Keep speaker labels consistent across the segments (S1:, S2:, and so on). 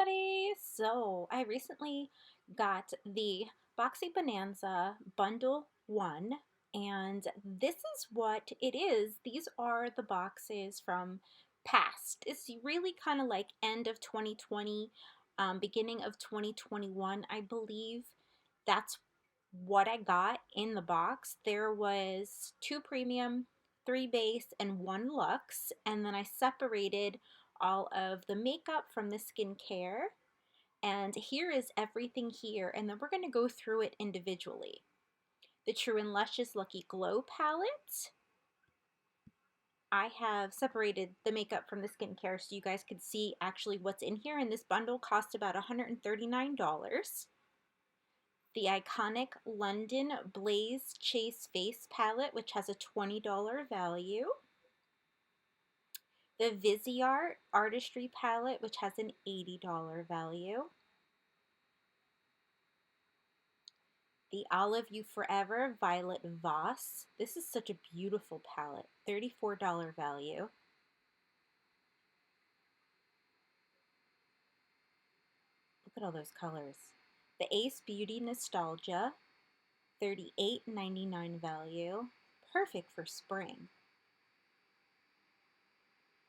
S1: everybody! So I recently got the Boxy Bonanza Bundle 1, and this is what it is. These are the boxes from past. It's really kind of like end of 2020, beginning of 2021, I believe. That's what I got in the box. There was 2 premium, 3 base, and 1 luxe, and then I separated all of the makeup from the skincare. And here is everything here, and then we're going to go through it individually. The True and Luscious Lucky Glow palette. I have separated the makeup from the skincare so you guys could see actually what's in here, and this bundle cost about $139. The iconic London Blaze Chase Face Palette, which has a $20 value. The Viseart Artistry Palette, which has an $80 value. The Olive You Forever Violet Voss. This is such a beautiful palette. $34 value. Look at all those colors. The Ace Beaute Nostalgia. $38.99 value. Perfect for spring.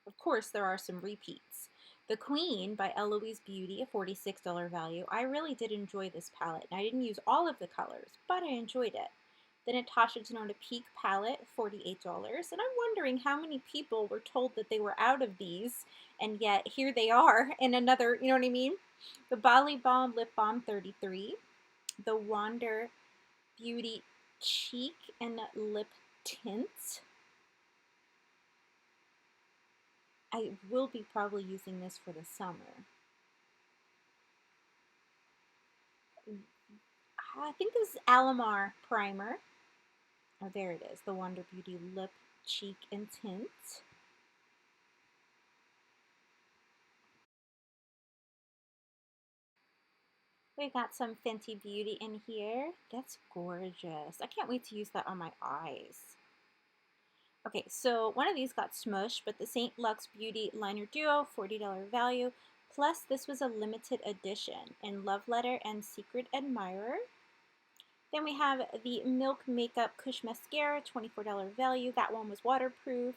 S1: Of course, there are some repeats. The Queen by Eloise Beauty, a $46 value. I really did enjoy this palette, and I didn't use all of the colors, but I enjoyed it. The Natasha Denona Peak palette, $48, and I'm wondering how many people were told that they were out of these, and yet here they are in another, you know what I mean? The Bali Balm Lip Balm, $33. The Wander Beauty Cheek and Lip Tint. I will be probably using this for the summer. I think this is Alamar Primer. Oh, there it is. The Wander Beauty Lip, Cheek, and Tint. We got some Fenty Beauty in here. That's gorgeous. I can't wait to use that on my eyes. Okay, so one of these got smushed, but the St. Luxe Beauty Liner Duo, $40 value. Plus, this was a limited edition in Love Letter and Secret Admirer. Then we have the Milk Makeup Kush Mascara, $24 value. That one was waterproof.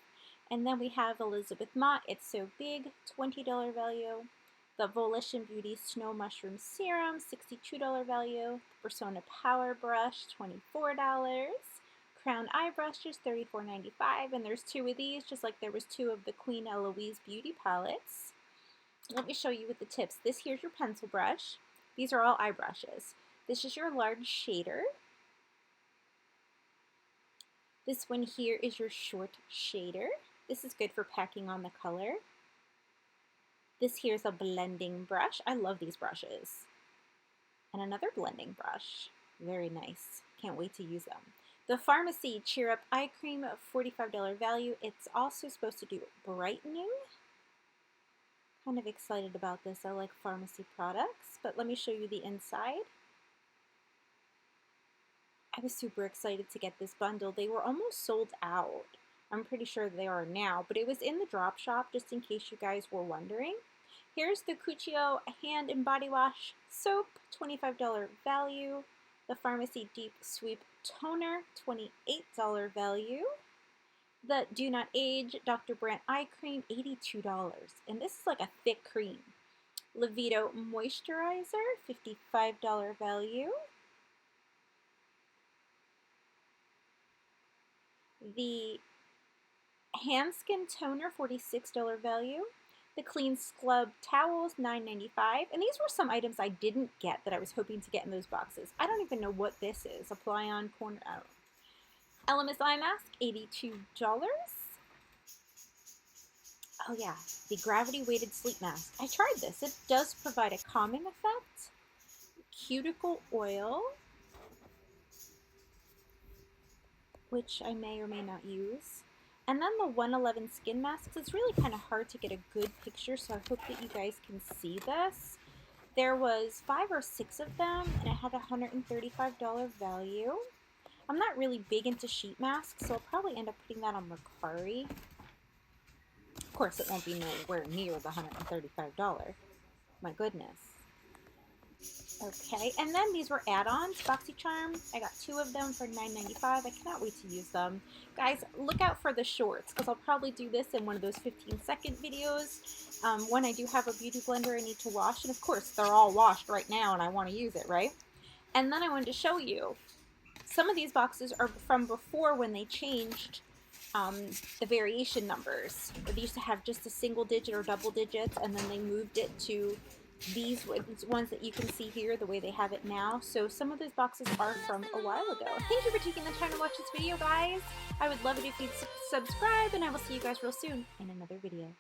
S1: And then we have Elizabeth Mott, It's So Big, $20 value. The Volition Beauty Snow Mushroom Serum, $62 value. Persona Power Brush, $24. Crown Eye Brush is $34.95, and there's 2 of these, just like there was 2 of the Queen Eloise Beauty palettes. Let me show you with the tips. This here's your pencil brush. These are all eye brushes. This is your large shader. This one here is your short shader. This is good for packing on the color. This here's a blending brush. I love these brushes. And another blending brush. Very nice. Can't wait to use them. The Pharmacy Cheer Up Eye Cream, $45 value. It's also supposed to do brightening. Kind of excited about this. I like pharmacy products, but let me show you the inside. I was super excited to get this bundle. They were almost sold out. I'm pretty sure they are now, but it was in the drop shop just in case you guys were wondering. Here's the Cuccio Hand and Body Wash Soap, $25 value. The Pharmacy Deep Sweep Toner, $28 value. The Do Not Age Dr. Brandt Eye Cream, $82. And this is like a thick cream. Levito Moisturizer, $55 value. The Hand Skin Toner, $46 value. The Clean Scrub Towels, $9.95. And these were some items I didn't get that I was hoping to get in those boxes. I don't even know what this is. Apply on corner. Oh. Elemis Eye Mask, $82. Oh yeah, the Gravity Weighted Sleep Mask. I tried this. It does provide a calming effect. Cuticle Oil, which I may or may not use. And then the 111 Skin Masks. It's really kind of hard to get a good picture, so I hope that you guys can see this. There was 5 or 6 of them, and it had a $135 value. I'm not really big into sheet masks, so I'll probably end up putting that on Mercari. Of course, it won't be nowhere near the $135. My goodness. Okay, and then these were add-ons, Boxycharm. I got 2 of them for $9.95. I cannot wait to use them. Guys, look out for the shorts, because I'll probably do this in one of those 15-second videos when I do have a beauty blender I need to wash. And of course, they're all washed right now, and I want to use it, right? And then I wanted to show you, some of these boxes are from before when they changed the variation numbers. They used to have just a single digit or double digits, and then they moved it to these ones that you can see here, the way they have it now. So some of those boxes are from a while ago. Thank you for taking the time to watch this video, guys. I would love it if you'd subscribe, and I will see you guys real soon in another video.